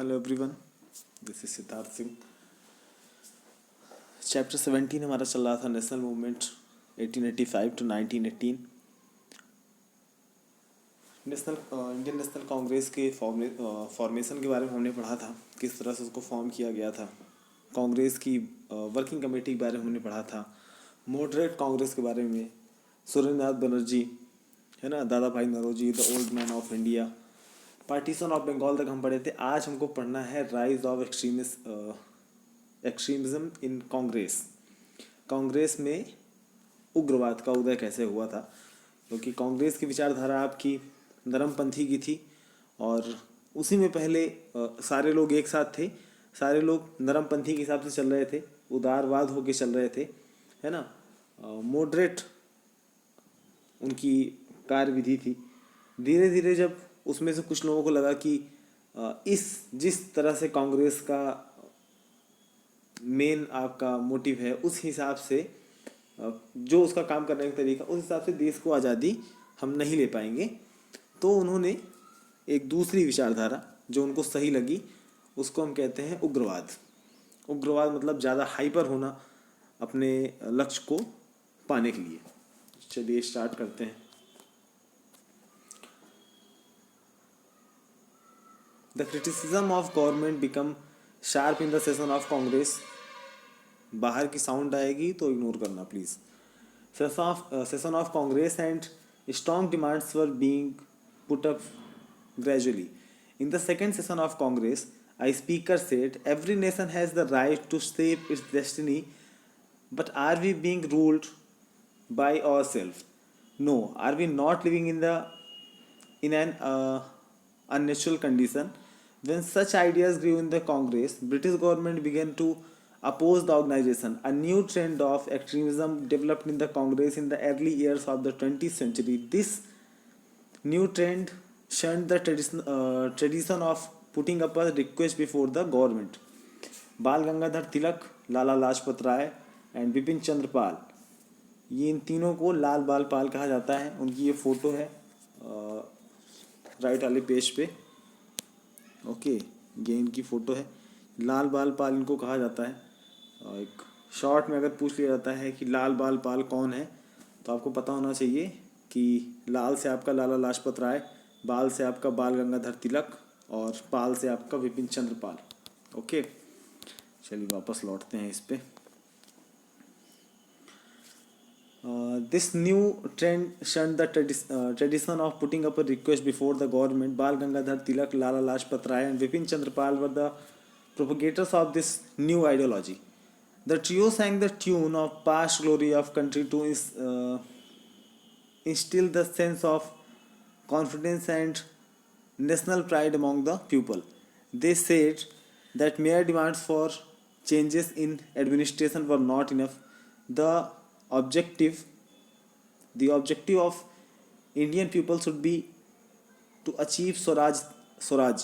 Hello everyone, this is Siddharth Singh. Chapter 17 हमारा चल रहा था national movement 1885 to 1918। Indian National Congress के फॉर्मेशन के बारे में हमने पढ़ा था, किस तरह से उसको फॉर्म किया गया था। कांग्रेस की वर्किंग कमेटी के बारे में हमने पढ़ा था। मॉडरेट कांग्रेस के बारे में सुरेंद्रनाथ बनर्जी, है ना, Dadabhai Naoroji, the old man of India, partition of Bengal तक हम पढ़े थे। आज हमको पढ़ना है rise of extremism in Congress. Congress में उग्रवाद का उदय कैसे हुआ था, क्योंकि कांग्रेस की विचारधारा आपकी नरमपंथी की थी और उसी में पहले सारे लोग एक साथ थे, सारे लोग नरमपंथी के हिसाब से चल रहे थे, उदारवाद होके चल रहे थे, है ना। मॉडरेट उनकी कार्यविधि थी। धीरे धीरे जब उसमें से कुछ लोगों को लगा कि इस जिस तरह से कांग्रेस का मेन आपका मोटिव है, उस हिसाब से जो उसका काम करने का तरीका, उस हिसाब से देश को आज़ादी हम नहीं ले पाएंगे। तो उन्होंने एक दूसरी विचारधारा जो उनको सही लगी, उसको हम कहते हैं उग्रवाद। उग्रवाद मतलब ज़्यादा हाइपर होना अपने लक्ष्य को पाने के लिए। चलिए स्टार्ट करते हैं। The criticism of government become sharp in the session of Congress। बाहर की साउंड आएगी तो इग्नोर करना please. Session of Congress and strong demands were being put up gradually. In the second session of Congress, a speaker said, "Every nation has the right to shape its destiny, but are we being ruled by ourselves? No. Are we not living in an unnatural condition?" When such ideas grew in the Congress, British government began to oppose the organization. A new trend of extremism developed in the Congress in the early years of the 20th century. This new trend shunned the tradition of putting up a request before the government. बाल गंगाधर तिलक, Lala Lajpat Rai and Vipin Chandra Pal, ये इन तीनों को लाल बाल पाल कहा जाता है। उनकी ये photo है राइट वाले पेज पे। ओके, ये इनकी फ़ोटो है। लाल बाल पाल इनको कहा जाता है। एक शॉर्ट में अगर पूछ लिया जाता है कि लाल बाल पाल कौन है, तो आपको पता होना चाहिए कि लाल से आपका लाला लाजपत राय, बाल से आपका बाल गंगाधर तिलक और पाल से आपका विपिन चंद्र पाल। ओके, चलिए वापस लौटते हैं इस पे। This new trend shunned the tradition of putting up a request before the government. Bal Gangadhar Tilak, Lala Lajpat Rai and Vipin Chandra Pal were the propagators of this new ideology. The trio sang the tune of past glory of country to instill the sense of confidence and national pride among the people. They said that mere demands for changes in administration were not enough. The objective of Indian people should be to achieve Swaraj.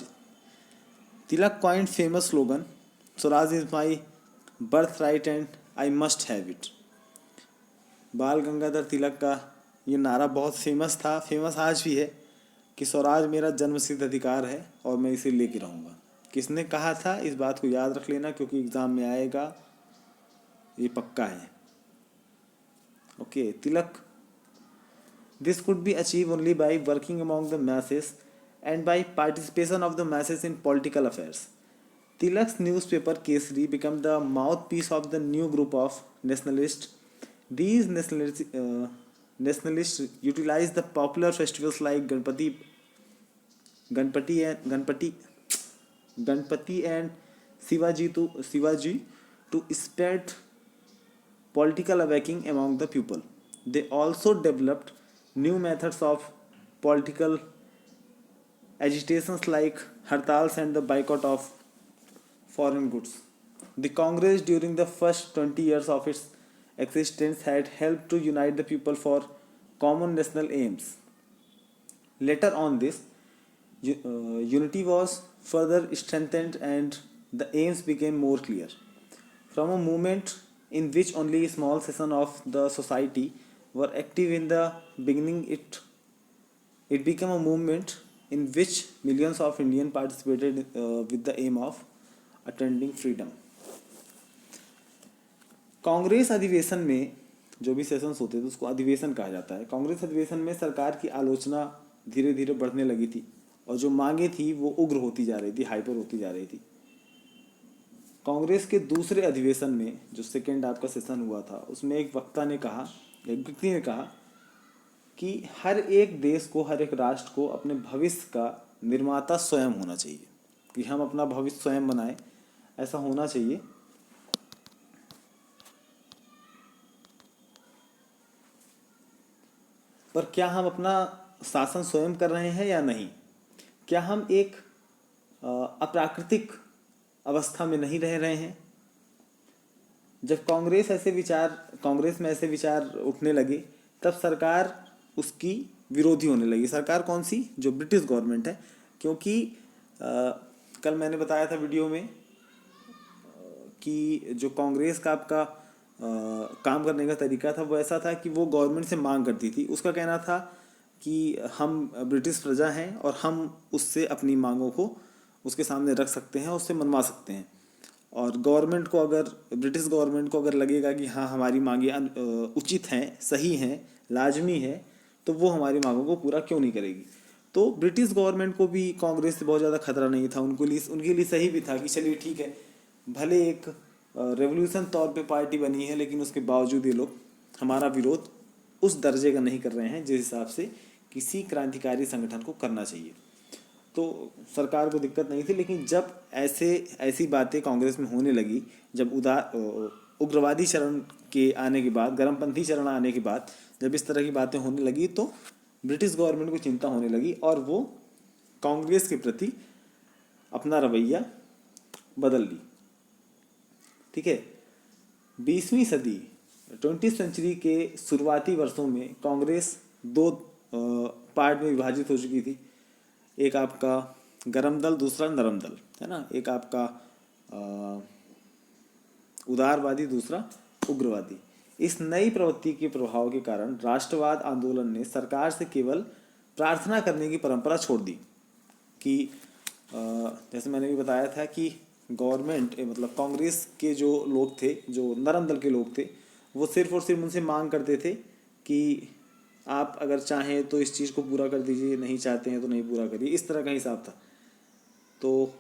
Tilak coined famous slogan, "Swaraj is my birthright and I must have it." बाल गंगाधर तिलक का ये नारा बहुत famous था, famous आज भी है कि स्वराज मेरा जन्मसिद्ध अधिकार है और मैं इसे लेके रहूँगा। किसने कहा था, इस बात को याद रख लेना, क्योंकि एग्ज़ाम में आएगा, ये पक्का है। Okay, Tilak, this could be achieved only by working among the masses and by participation of the masses in political affairs. Tilak's newspaper Kesari became the mouthpiece of the new group of nationalists. These nationalists utilized the popular festivals like Ganpati and Shivaji to spread political awakening among the people. They also developed new methods of political agitations like hartals and the boycott of foreign goods. The Congress during the first 20 years of its existence had helped to unite the people for common national aims. Later on, this unity was further strengthened and the aims became more clear. From a movement in which only a small section of the society were active in the beginning, it became a movement in which millions of Indians participated with the aim of attaining freedom. Congress अधिवेशन में जो भी sessions होते थे उसको अधिवेशन कहा जाता है। कांग्रेस अधिवेशन में सरकार की आलोचना धीरे धीरे बढ़ने लगी थी और जो मांगे थी वो उग्र होती जा रही थी, हाइपर होती जा रही थी। कांग्रेस के दूसरे अधिवेशन में जो सेकेंड आपका सेशन हुआ था उसमें एक व्यक्ति ने कहा कि हर एक देश को, हर एक राष्ट्र को अपने भविष्य का निर्माता स्वयं होना चाहिए, कि हम अपना भविष्य स्वयं बनाएं, ऐसा होना चाहिए। पर क्या हम अपना शासन स्वयं कर रहे हैं या नहीं? क्या हम एक अप्राकृतिक अवस्था में नहीं रह रहे हैं? जब कांग्रेस में ऐसे विचार उठने लगे तब सरकार उसकी विरोधी होने लगी। सरकार कौन सी? जो ब्रिटिश गवर्नमेंट है। क्योंकि कल मैंने बताया था वीडियो में कि जो कांग्रेस का आपका काम करने का तरीका था वो ऐसा था कि वो गवर्नमेंट से मांग करती थी। उसका कहना था कि हम ब्रिटिश प्रजा हैं और हम उससे अपनी मांगों को उसके सामने रख सकते हैं, उससे मनवा सकते हैं। और ब्रिटिश गवर्नमेंट को अगर लगेगा कि हाँ हमारी मांगे उचित हैं, सही हैं, लाजमी है, तो वो हमारी मांगों को पूरा क्यों नहीं करेगी। तो ब्रिटिश गवर्नमेंट को भी कांग्रेस से बहुत ज़्यादा खतरा नहीं था। उनके लिए सही भी था कि चलिए ठीक है, भले एक रेवोल्यूशन तौर पे पार्टी बनी है लेकिन उसके बावजूद ये लोग हमारा विरोध उस दर्जे का नहीं कर रहे हैं जिस हिसाब से किसी क्रांतिकारी संगठन को करना चाहिए। तो सरकार को दिक्कत नहीं थी। लेकिन जब ऐसी बातें कांग्रेस में होने लगी, जब उग्रवादी चरण के आने के बाद, गर्मपंथी चरण आने के बाद जब इस तरह की बातें होने लगी तो ब्रिटिश गवर्नमेंट को चिंता होने लगी और वो कांग्रेस के प्रति अपना रवैया बदल ली। ठीक है, 20वीं सदी 20th सेंचुरी के शुरुआती वर्षों में कांग्रेस दो पार्ट में विभाजित हो चुकी थी। एक आपका गरम दल, दूसरा नरम दल, है ना। एक आपका उदारवादी, दूसरा उग्रवादी। इस नई प्रवृत्ति के प्रभाव के कारण राष्ट्रवाद आंदोलन ने सरकार से केवल प्रार्थना करने की परंपरा छोड़ दी कि जैसे मैंने भी बताया था कि गवर्नमेंट मतलब कांग्रेस के जो लोग थे, जो नरम दल के लोग थे, वो सिर्फ और सिर्फ उनसे मांग करते थे कि आप अगर चाहें तो इस चीज़ को पूरा कर दीजिए, नहीं चाहते हैं तो नहीं पूरा करिए, इस तरह का हिसाब था। तो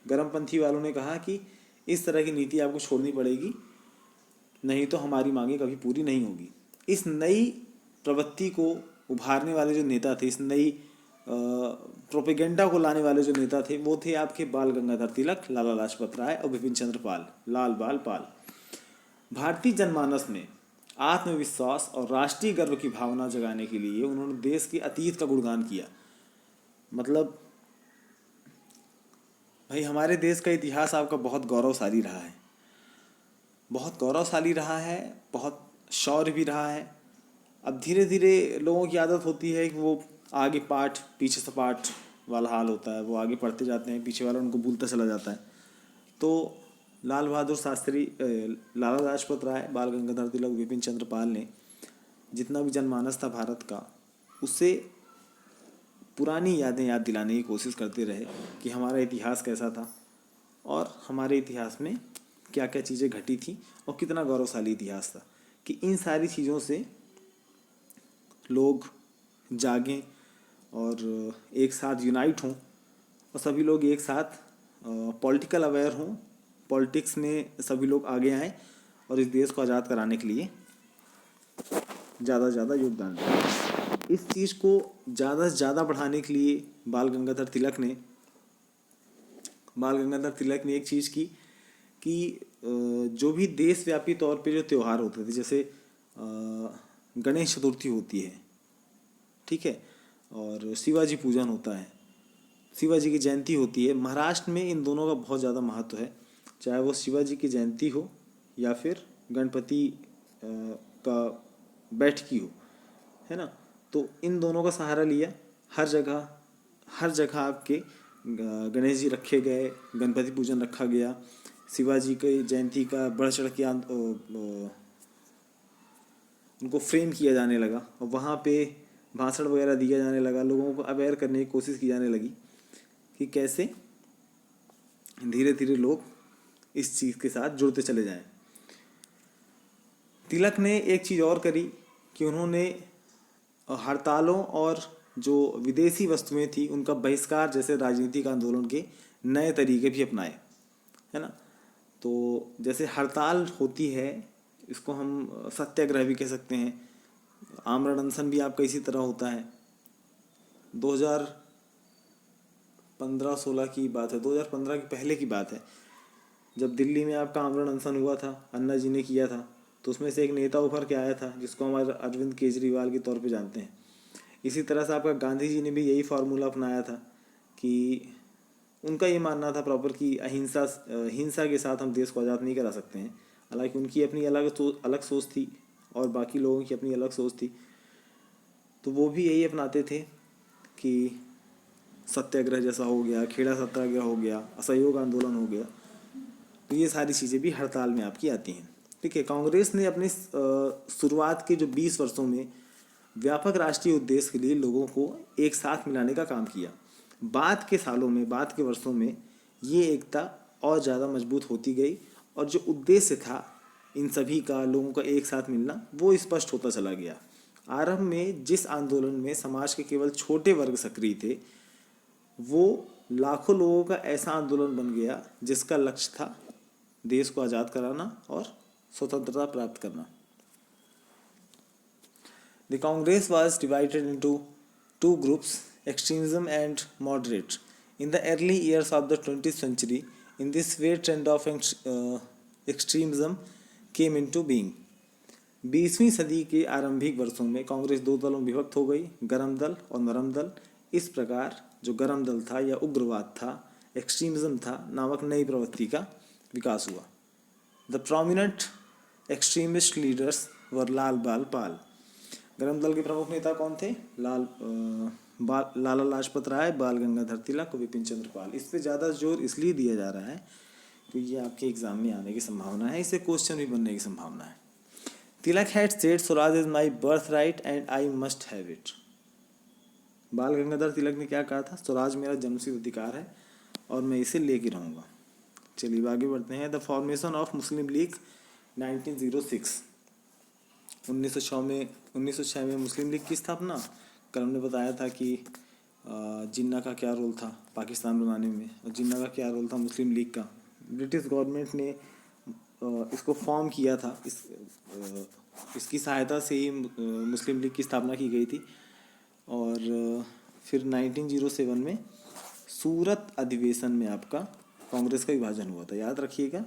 गर्मपंथी वालों ने कहा कि इस तरह की नीति आपको छोड़नी पड़ेगी, नहीं तो हमारी मांगे कभी पूरी नहीं होगी। इस नई प्रवृत्ति को उभारने वाले जो नेता थे, इस नई प्रोपेगेंडा को लाने वाले जो नेता थे, वो थे आपके बाल गंगाधर तिलक, लाला लाजपत राय और विपिन चंद्र पाल, लाल बाल पाल। भारतीय जनमानस में आत्मविश्वास और राष्ट्रीय गर्व की भावना जगाने के लिए उन्होंने देश के अतीत का गुणगान किया। मतलब भाई, हमारे देश का इतिहास आपका बहुत गौरवशाली रहा है, बहुत गौरवशाली रहा है, बहुत शौर्य भी रहा है। अब धीरे धीरे लोगों की आदत होती है कि वो आगे पाठ पीछे से पाठ वाला हाल होता है, वो आगे पढ़ते जाते हैं, पीछे वाला उनको भूलता चला जाता है। तो लाल बहादुर शास्त्री, लाला लाजपत राय, बाल गंगाधर तिलक, विपिन चंद्र पाल ने जितना भी जनमानस था भारत का, उसे पुरानी यादें याद दिलाने की कोशिश करते रहे कि हमारा इतिहास कैसा था और हमारे इतिहास में क्या क्या चीज़ें घटी थी और कितना गौरवशाली इतिहास था। कि इन सारी चीज़ों से लोग जागें और एक साथ यूनाइट हों और सभी लोग एक साथ पॉलिटिकल अवेयर हों, पॉलिटिक्स में सभी लोग आगे आएँ और इस देश को आज़ाद कराने के लिए ज़्यादा से ज़्यादा योगदान दें। इस चीज़ को ज़्यादा से ज़्यादा बढ़ाने के लिए बाल गंगाधर तिलक ने एक चीज़ की कि जो भी देशव्यापी तौर पे जो त्यौहार होते थे, जैसे गणेश चतुर्थी होती है, ठीक है, और शिवाजी पूजन होता है, शिवाजी की जयंती होती है। महाराष्ट्र में इन दोनों का बहुत ज़्यादा महत्व है, चाहे वो शिवाजी की जयंती हो या फिर गणपति का बैठकी हो, है ना। तो इन दोनों का सहारा लिया। हर जगह आपके गणेश जी रखे गए, गणपति पूजन रखा गया, शिवाजी की जयंती का बढ़ चढ़ के उनको फ्रेम किया जाने लगा और वहाँ पे भाषण वगैरह दिया जाने लगा, लोगों को अवेयर करने की कोशिश की जाने लगी कि कैसे धीरे धीरे लोग इस चीज़ के साथ जुड़ते चले जाएं। तिलक ने एक चीज़ और करी कि उन्होंने हड़तालों और जो विदेशी वस्तुएं थी उनका बहिष्कार जैसे राजनीतिक आंदोलन के नए तरीके भी अपनाए, है ना। तो जैसे हड़ताल होती है, इसको हम सत्याग्रह भी कह सकते हैं, आमरण अनशन भी आपका इसी तरह होता है। 2015-16 की बात है, 2015 के पहले की बात है, जब दिल्ली में आपका आमरण अनशन हुआ था, अन्ना जी ने किया था, तो उसमें से एक नेता उभर के आया था जिसको हमारे अरविंद केजरीवाल के तौर पे जानते हैं। इसी तरह से आपका गांधी जी ने भी यही फार्मूला अपनाया था कि उनका ये मानना था प्रॉपर कि हिंसा के साथ हम देश को आज़ाद नहीं करा सकते हैं। हालांकि उनकी अपनी अलग सोच थी और बाकी लोगों की अपनी अलग सोच थी, तो वो भी यही अपनाते थे कि सत्याग्रह जैसा हो गया, खेड़ा सत्याग्रह हो गया, असहयोग आंदोलन हो गया, तो ये सारी चीज़ें भी हड़ताल में आपकी आती हैं। ठीक है, कांग्रेस ने अपनी शुरुआत के जो 20 वर्षों में व्यापक राष्ट्रीय उद्देश्य के लिए लोगों को एक साथ मिलाने का काम किया। बाद के सालों में, बाद के वर्षों में ये एकता और ज़्यादा मजबूत होती गई और जो उद्देश्य था इन सभी का, लोगों का एक साथ मिलना, वो स्पष्ट होता चला गया। आरंभ में जिस आंदोलन में समाज के केवल छोटे वर्ग सक्रिय थे, वो लाखों लोगों का ऐसा आंदोलन बन गया जिसका लक्ष्य था देश को आज़ाद कराना और स्वतंत्रता प्राप्त करना। The Congress was divided into two groups, extremism and moderate. In the early years of the 20th century, in this way trend of extremism came into being. 20वीं सदी के आरंभिक वर्षों में कांग्रेस दो दलों में विभक्त हो गई, गर्म दल और नरम दल। इस प्रकार जो गर्म दल था या उग्रवाद था, एक्सट्रीमिज्म था, नामक नई प्रवृत्ति का विकास हुआ। The prominent extremist leaders were Lal Bal Pal. गर्म दल के प्रमुख नेता कौन थे? लाला लाजपत राय, बाल गंगाधर तिलक, विपिन चंद्र पाल। इस पे ज़्यादा जोर इसलिए दिया जा रहा है क्योंकि ये आपके एग्जाम में आने की संभावना है, इससे क्वेश्चन भी बनने की संभावना है। Tilak had said swaraj is my birthright and I must have it. Bal Gangadhar तिलक ने क्या कहा था? स्वराज मेरा जन्मसिद्ध अधिकार है और मैं इसे लेके रहूँगा। चलिए आगे बढ़ते हैं। The formation of Muslim league 1906। 1906 में मुस्लिम लीग की स्थापना। कल हमने बताया था कि जिन्ना का क्या रोल था पाकिस्तान बनाने में और जिन्ना का क्या रोल था मुस्लिम लीग का। ब्रिटिश गवर्नमेंट ने इसको फॉर्म किया था, इसकी सहायता से ही मुस्लिम लीग की स्थापना की गई थी। और फिर 1907 में सूरत अधिवेशन में आपका कांग्रेस का विभाजन हुआ था। याद रखिएगा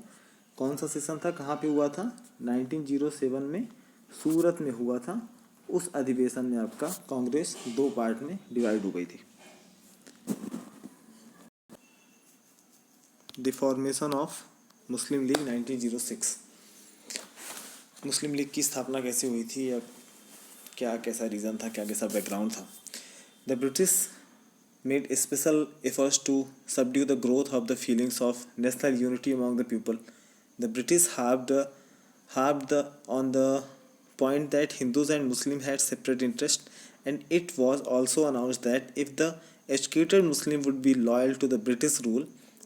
कौन सा सेशन था, कहाँ पे हुआ था? 1907 में सूरत में हुआ था। उस अधिवेशन में आपका कांग्रेस दो पार्ट में डिवाइड हो गई थी। The formation of Muslim league 1906। Muslim league की स्थापना कैसे हुई थी या क्या कैसा रीज़न था, क्या कैसा बैकग्राउंड था? The British made special efforts to subdue the growth of the feelings of national unity among the people. The British harped on the point that Hindus and Muslims had separate interests, and it was also announced that if the educated Muslim would be loyal to the British rule,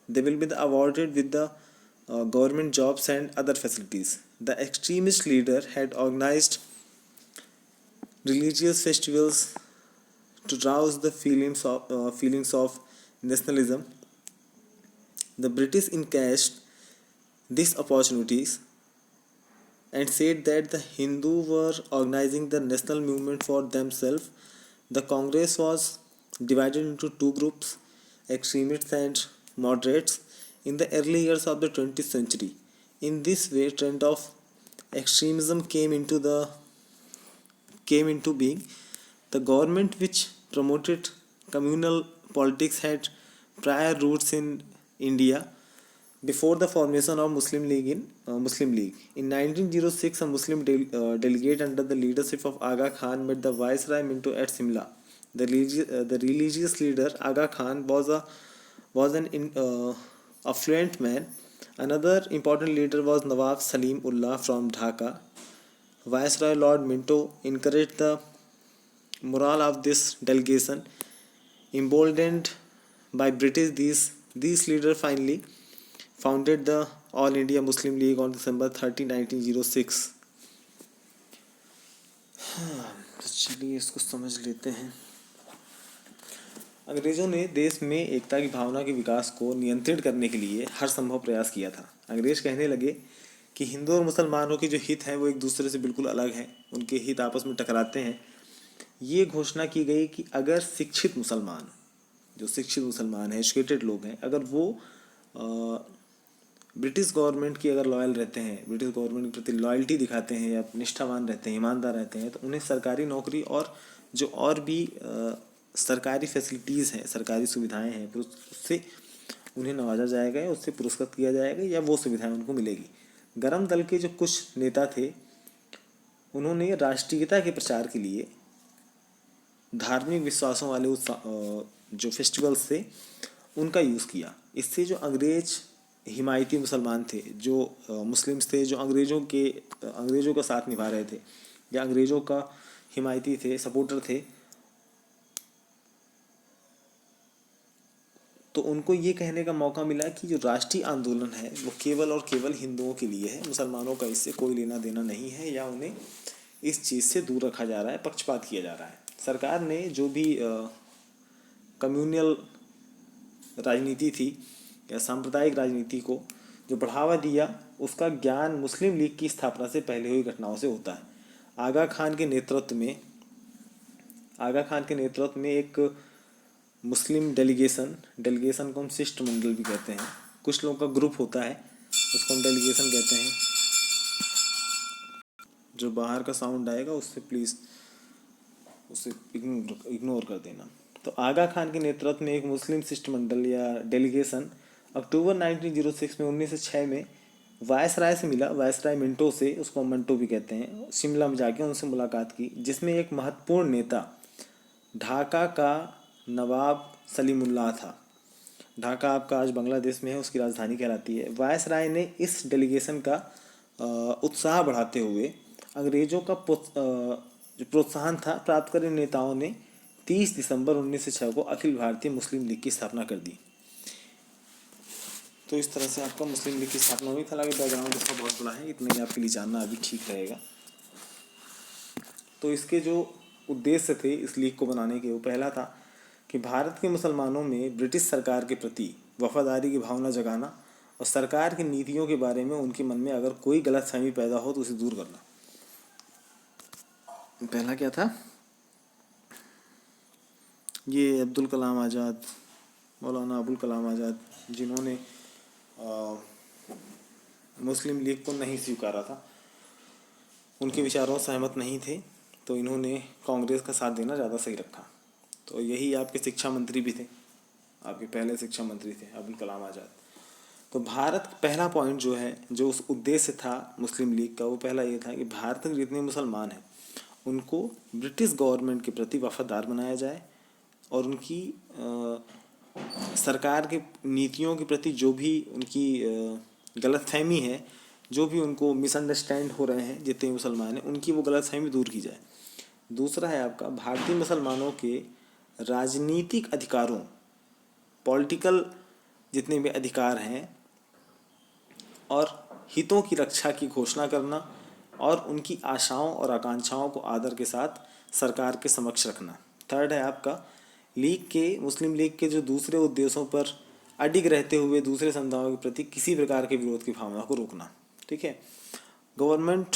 they will be awarded with the government jobs and other facilities. The extremist leader had organized religious festivals to rouse the feelings of nationalism. The British encashed these opportunities and said that the Hindu were organizing the national movement for themselves. The Congress was divided into two groups, extremists and moderates, in the early years of the 20th century. In this way, trend of extremism came into being. The government which promoted communal politics had prior roots in India before the formation of Muslim League. In 1906, a Muslim delegate under the leadership of Aga Khan met the Viceroy Minto at Simla. The religious leader Aga Khan was an affluent man. Another important leader was Nawab Salim Ullah from Dhaka. Viceroy Lord Minto encouraged the morale of this delegation. Emboldened by British, these leaders finally founded the All India Muslim League on December 30, 1906. तो चलिए इसको समझ लेते हैं। अंग्रेजों ने देश में एकता की भावना के विकास को नियंत्रित करने के लिए हर संभव प्रयास किया था। अंग्रेज कहने लगे कि हिंदू और मुसलमानों के जो हित हैं वो एक दूसरे से बिल्कुल अलग हैं, उनके हित आपस में टकराते हैं। ये घोषणा की गई कि अगर शिक्षित मुसलमान, जो शिक्षित मुसलमान हैं, एजुकेटेड लोग हैं, अगर वो ब्रिटिश गवर्नमेंट की अगर लॉयल रहते हैं, ब्रिटिश गवर्नमेंट के प्रति लॉयल्टी दिखाते हैं या निष्ठावान रहते हैं, ईमानदार रहते हैं, तो उन्हें सरकारी नौकरी और जो और भी सरकारी फैसिलिटीज़ हैं, सरकारी सुविधाएं हैं, उससे उन्हें नवाजा जाएगा या उससे पुरस्कृत किया जाएगा या वो सुविधाएं उनको मिलेगी। गरम दल के जो कुछ नेता थे, उन्होंने राष्ट्रीयता के प्रचार के लिए धार्मिक विश्वासों वाले उस जो फेस्टिवल्स थे उनका यूज़ किया। इससे जो अंग्रेज हिमायती मुसलमान थे, जो मुस्लिम्स थे, जो अंग्रेज़ों का साथ निभा रहे थे या अंग्रेज़ों का हिमायती थे, सपोर्टर थे, तो उनको ये कहने का मौका मिला कि जो राष्ट्रीय आंदोलन है वो केवल और केवल हिंदुओं के लिए है, मुसलमानों का इससे कोई लेना देना नहीं है या उन्हें इस चीज़ से दूर रखा जा रहा है, पक्षपात किया जा रहा है। सरकार ने जो भी कम्युनल राजनीति थी या सांप्रदायिक राजनीति को जो बढ़ावा दिया, उसका ज्ञान मुस्लिम लीग की स्थापना से पहले हुई घटनाओं से होता है। आगा खान के नेतृत्व में एक मुस्लिम डेलीगेशन को हम शिष्टमंडल भी कहते हैं, कुछ लोगों का ग्रुप होता है, उसको हम डेलीगेशन कहते हैं। जो बाहर का साउंड आएगा उससे प्लीज़ उसे इग्नोर कर देना। तो आगा खान के नेतृत्व में एक मुस्लिम शिष्टमंडल या डेलीगेशन अक्टूबर 1906 में 1906 में वायसराय से मिला, वायसराय मिंटो से, उसको मंटो भी कहते हैं, शिमला में जाके उनसे मुलाकात की, जिसमें एक महत्वपूर्ण नेता ढाका का नवाब सलीमुल्लाह था। ढाका आपका आज बांग्लादेश में है, उसकी राजधानी कहलाती है। वायसराय ने इस डेलीगेशन का उत्साह बढ़ाते हुए अंग्रेज़ों का जो प्रोत्साहन था प्राप्त कर नेताओं ने 30 दिसंबर 1906 को अखिल भारतीय मुस्लिम लीग की स्थापना कर दी। तो इस तरह से आपका मुस्लिम लीग की स्थापना हुई। हालांकि बैकग्राउंड इसका बहुत बड़ा है, इतना ही आपके लिए जानना अभी ठीक रहेगा। तो इसके जो उद्देश्य थे इस लीग को बनाने के, वो पहला था कि भारत के मुसलमानों में ब्रिटिश सरकार के प्रति वफादारी की भावना जगाना और सरकार की नीतियों के बारे में उनके मन में अगर कोई गलतफहमी पैदा हो तो उसे दूर करना। पहला क्या था, ये अब्दुल कलाम आज़ाद, मौलाना अबुल कलाम आज़ाद, जिन्होंने मुस्लिम लीग को नहीं स्वीकारा था, उनके विचारों से सहमत नहीं थे, तो इन्होंने कांग्रेस का साथ देना ज़्यादा सही रखा। तो यही आपके शिक्षा मंत्री भी थे, आपके पहले शिक्षा मंत्री थे अबुल कलाम आज़ाद। तो भारत पहला पॉइंट जो है, जो उस उद्देश्य था मुस्लिम लीग का, वो पहला ये था कि भारत के जितने मुसलमान हैं उनको ब्रिटिश गवर्नमेंट के प्रति वफादार बनाया जाए और उनकी सरकार के नीतियों के प्रति जो भी उनकी गलतफहमी है, जो भी उनको मिसअंडरस्टैंड हो रहे हैं जितने मुसलमान हैं, उनकी वो गलतफहमी दूर की जाए। दूसरा है आपका भारतीय मुसलमानों के राजनीतिक अधिकारों, पॉलिटिकल जितने भी अधिकार हैं और हितों की रक्षा की घोषणा करना और उनकी आशाओं और आकांक्षाओं को आदर के साथ सरकार के समक्ष रखना। थर्ड है आपका मुस्लिम लीग के जो दूसरे उद्देश्यों पर अडिग रहते हुए दूसरे समुदायों के प्रति किसी प्रकार के विरोध की भावना को रोकना। ठीक है। Government,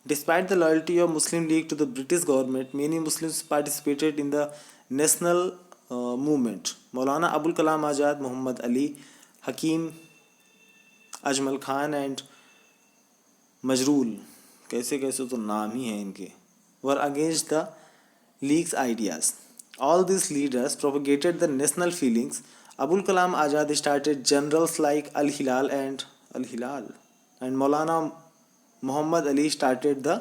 despite the loyalty of Muslim League to the British government, many Muslims participated in the national movement. Maulana Abul Kalam Azad, Mohammad Ali, Hakim Ajmal Khan and Mazharul, कैसे कैसे तो नाम ही हैं इनके, were against the league's ideas. All these leaders propagated the national feelings. Abul Kalam Azad started generals like Al-Hilal and Maulana Muhammad Ali started the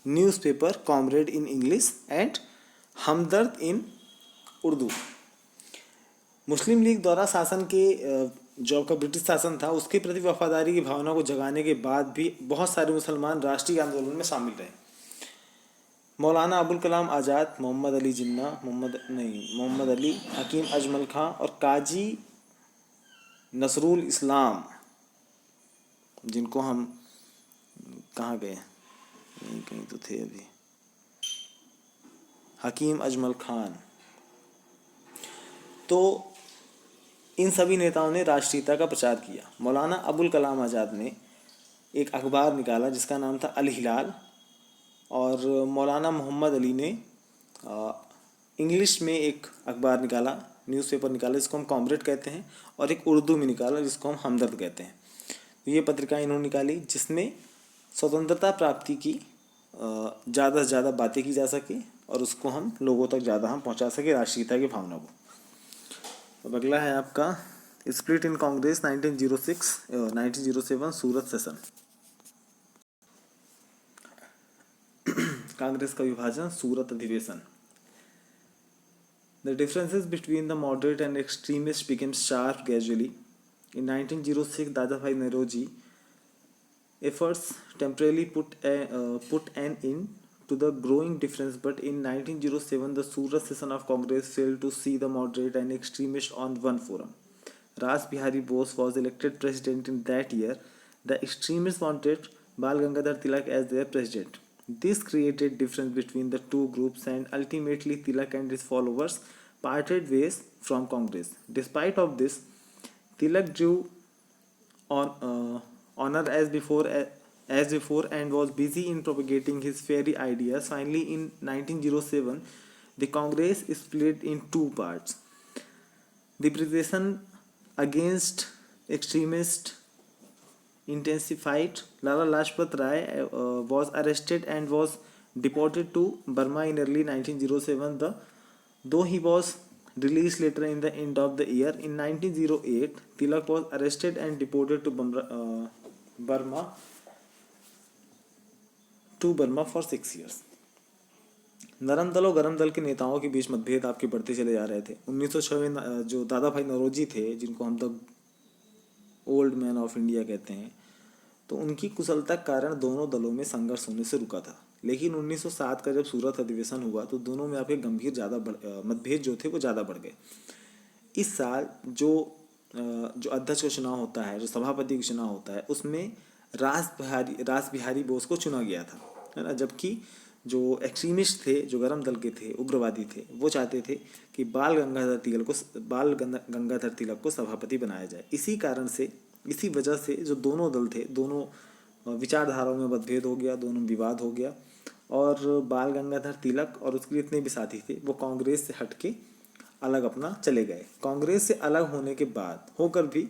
newspaper Comrade in English and Hamdard in Urdu. Muslim league द्वारा शासन के जो का British शासन था उसके प्रति वफादारी की भावना को जगाने के बाद भी बहुत सारे मुसलमान राष्ट्रीय आंदोलन में शामिल रहे। मौलाना अबुल कलाम आज़ाद, मोहम्मद अली जिन्ना, मोहम्मद अली, हकीम अजमल खां और काजी नसरुल इस्लाम, जिनको हम कहाँ गए, यहीं कहीं तो थे अभी, हकीम अजमल खान। तो इन सभी नेताओं ने राष्ट्रीयता का प्रचार किया। मौलाना अबुल कलाम आज़ाद ने एक अखबार निकाला जिसका नाम था अल हिलाल, और मौलाना मोहम्मद अली ने इंग्लिश में एक अखबार निकाला, न्यूज़पेपर निकाला जिसको हम कॉमरेड कहते हैं, और एक उर्दू में निकाला जिसको हम हमदर्द कहते हैं। तो ये पत्रिकाएं इन्होंने निकाली जिसमें स्वतंत्रता प्राप्ति की ज़्यादा से ज़्यादा बातें की जा सके और उसको हम लोगों तक ज़्यादा हम पहुंचा सके, राष्ट्रीयता की भावना को। अब अगला है आपका split in Congress 1907 Surat session. Congress का विभाजन, सूरत अधिवेशन। The differences between the moderate and extremists became sharp gradually. In 1906, Dadabhai Nauroji efforts temporarily put an end to the growing difference, but in 1907, the Surat session of Congress failed to see the moderate and extremist on one forum. Ras Bihari Bose was elected president in that year. The extremists wanted Bal Gangadhar Tilak as their president. This created difference between the two groups, and ultimately Tilak and his followers parted ways from Congress. Despite of this, Tilak drew on honor as before and was busy in propagating his fairy ideas. Finally, in 1907, the Congress split in two parts. The protest against extremists intensified. Lala Lajpat Rai was arrested and was deported to Burma in early 1907. Though he was released later in the end of the year, in 1908, Tilak was arrested and deported to Burma for 6 years. नरम दल और गरम दल के नेताओं के बीच मतभेद आपके बढ़ते चले जा रहे थे। 1906 में जो दादा भाई नौरोजी थे, जिनको हम the old man of India कहते हैं, तो उनकी कुशलता के कारण दोनों दलों में संघर्ष होने से रुका था। लेकिन 1907 का जब सूरत अधिवेशन हुआ तो दोनों में आपके गंभीर मतभेद जो थे वो ज़्यादा बढ़ गए। इस साल जो अध्यक्ष का चुनाव होता है, जो सभापति का चुनाव होता है, उसमें रास बिहारी बोस को चुना गया था, है ना। जबकि जो एक्सट्रीमिस्ट थे, जो गरम दल के थे, उग्रवादी थे, वो चाहते थे कि बाल गंगाधर तिलक को सभापति बनाया जाए। इसी वजह से जो दोनों दल थे, दोनों विचारधाराओं में मतभेद हो गया, दोनों विवाद हो गया, और बाल गंगाधर तिलक और उसके जितने भी साथी थे वो कांग्रेस से हटके अलग अपना चले गए। कांग्रेस से अलग होने के बाद होकर भी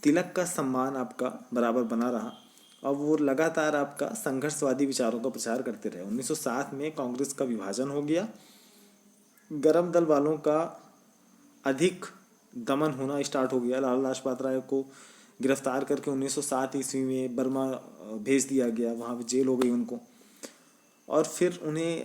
तिलक का सम्मान आपका बराबर बना रहा। अब वो लगातार आपका संघर्षवादी विचारों का प्रचार करते रहे। 1907 में कांग्रेस का विभाजन हो गया, गरम दल वालों का अधिक दमन होना स्टार्ट हो गया। लाला लाजपत राय को गिरफ्तार करके 1907 ईस्वी में बर्मा भेज दिया गया, वहाँ पे जेल हो गई उनको, और फिर उन्हें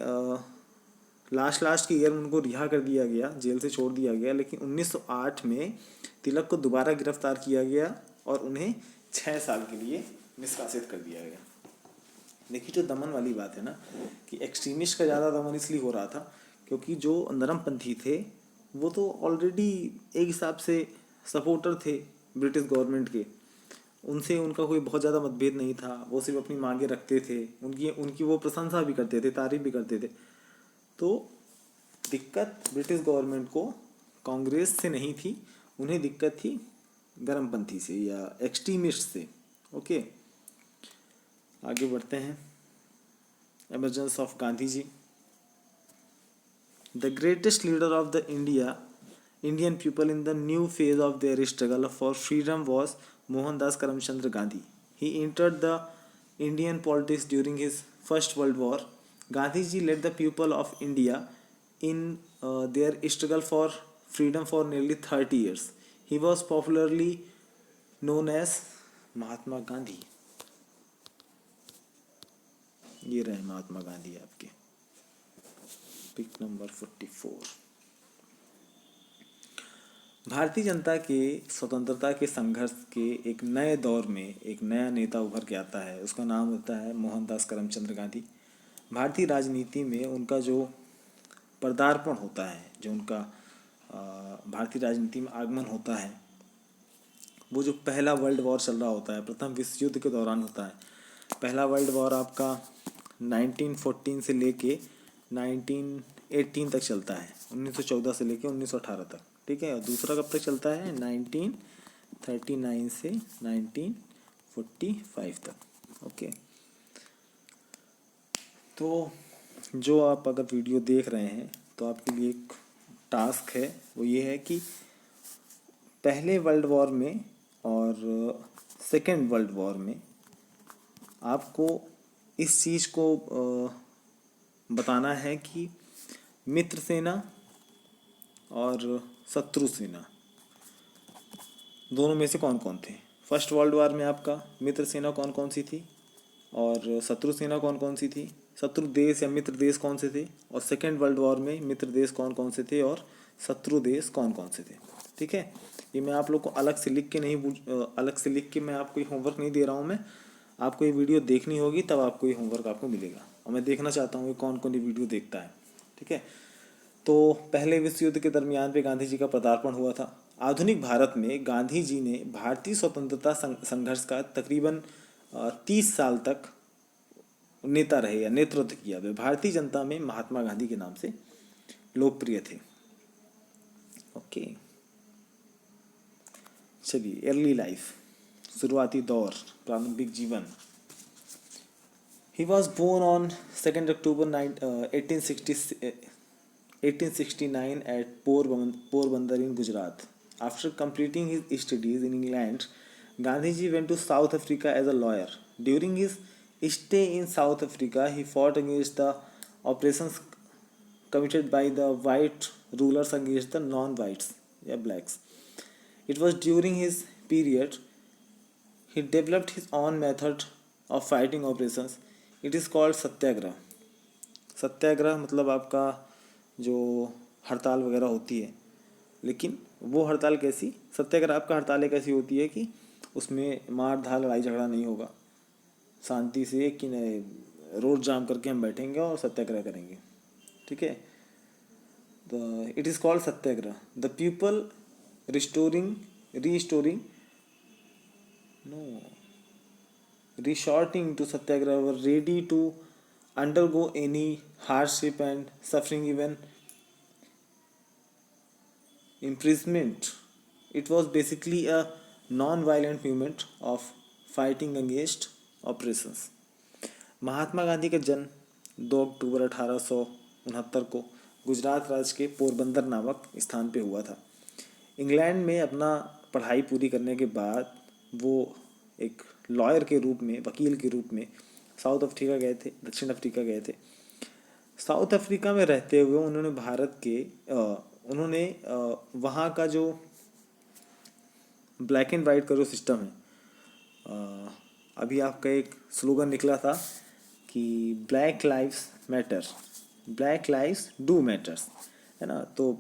लास्ट के ईयर में उनको रिहा कर दिया गया, जेल से छोड़ दिया गया। लेकिन 1908 में तिलक को दोबारा गिरफ्तार किया गया और उन्हें 6 साल के लिए निष्कासित कर दिया गया। देखिए, जो दमन वाली बात है ना, कि एक्सट्रीमिस्ट का ज़्यादा दमन इसलिए हो रहा था क्योंकि जो नरमपंथी थे वो तो ऑलरेडी एक हिसाब से सपोर्टर थे ब्रिटिश गवर्नमेंट के, उनसे उनका कोई बहुत ज़्यादा मतभेद नहीं था, वो सिर्फ अपनी मांगे रखते थे, उनकी वो प्रशंसा भी करते थे, तारीफ भी करते थे। तो दिक्कत ब्रिटिश गवर्नमेंट को कांग्रेस से नहीं थी, उन्हें दिक्कत थी गरमपंथी से या एक्सट्रीमिस्ट से। ओके, आगे बढ़ते हैं। Emergence of Gandhi ji. The greatest leader of the Indian people in the new phase of their struggle for freedom was Mohandas Karamchandra Gandhi. He entered the Indian politics during his first world war. Gandhi ji led the people of India in their struggle for freedom for nearly 30 years. He was popularly known as Mahatma Gandhi. ये रहे महात्मा गांधी आपके, pick number 44। Bharatiya Janata के स्वतंत्रता के संघर्ष के एक नए दौर में एक नया नेता उभर के आता है, उसका नाम होता है मोहनदास करमचंद गांधी। भारतीय राजनीति में उनका जो पदार्पण होता है, जो उनका भारतीय राजनीति में आगमन होता है, वो जो पहला वर्ल्ड वॉर चल रहा होता है, प्रथम विश्व युद्ध के दौरान होता है। पहला वर्ल्ड वॉर आपका 1914 से लेके 1918 तक चलता है, 1914 से लेके 1918 तक, ठीक है। और दूसरा कब तक चलता है? 1939 से 1945 तक, ओके। तो जो आप अगर वीडियो देख रहे हैं तो आपके लिए एक टास्क है, वो ये है कि पहले वर्ल्ड वॉर में और सेकेंड वर्ल्ड वॉर में आपको इस चीज़ को बताना है कि मित्र सेना और शत्रु सेना दोनों में से कौन कौन थे। फर्स्ट वर्ल्ड वॉर में आपका मित्र सेना कौन कौन सी थी और शत्रु सेना कौन कौन सी थी, शत्रु देश या मित्र देश कौन से थे, और सेकेंड वर्ल्ड वॉर में मित्र देश कौन कौन से थे और शत्रु देश कौन कौन से थे, ठीक है। ये मैं आप लोग को अलग से लिख के मैं आपको ये होमवर्क नहीं दे रहा हूँ। मैं आपको ये वीडियो देखनी होगी, तब आपको ये होमवर्क आपको मिलेगा, और मैं देखना चाहता हूँ कि कौन कौन ये वीडियो देखता है, ठीक है। तो पहले विश्व युद्ध के दरमियान पे गांधी जी का पदार्पण हुआ था। आधुनिक भारत में गांधी जी ने भारतीय स्वतंत्रता संघर्ष का तकरीबन 30 साल तक नेता रहे या नेतृत्व किया। वे भारतीय जनता में महात्मा गांधी के नाम से लोकप्रिय थे, ओके। चलिए, अर्ली लाइफ, शुरुआती दौर, प्रारंभिक जीवन। He was born on 2 October 1869 at Porbandar in Gujarat. After completing his studies in England, Gandhiji went to South Africa as a lawyer. During his stay in South Africa, he fought against the operations committed by the white rulers against the non-whites, yeah, blacks. It was during his period he developed his own method of fighting operations. It is called सत्याग्रह। सत्याग्रह मतलब आपका जो हड़ताल वगैरह होती है, लेकिन वो हड़ताल कैसी, सत्याग्रह आपका हड़ताल एक ऐसी होती है कि उसमें मार धार लड़ाई झगड़ा नहीं होगा, शांति से कि रोड जाम करके हम बैठेंगे और सत्याग्रह करेंगे, ठीक है। It is called Satyagraha. The people resorting to satyagraha were ready to undergo any hardship and suffering, even imprisonment. It was basically a non-violent movement of fighting against oppressions. Mahatma Gandhi का जन्म 2 अक्टूबर 1869 को गुजरात राज्य के पोरबंदर नामक स्थान पे हुआ था। इंग्लैंड में अपना पढ़ाई पूरी करने के बाद वो एक लॉयर के रूप में, वकील के रूप में साउथ अफ्रीका गए थे, दक्षिण अफ्रीका गए थे। साउथ अफ्रीका में रहते हुए उन्होंने वहाँ का जो ब्लैक एंड वाइट का जो सिस्टम है, अभी आपका एक स्लोगन निकला था कि black lives matter, black lives do matters, है ना। तो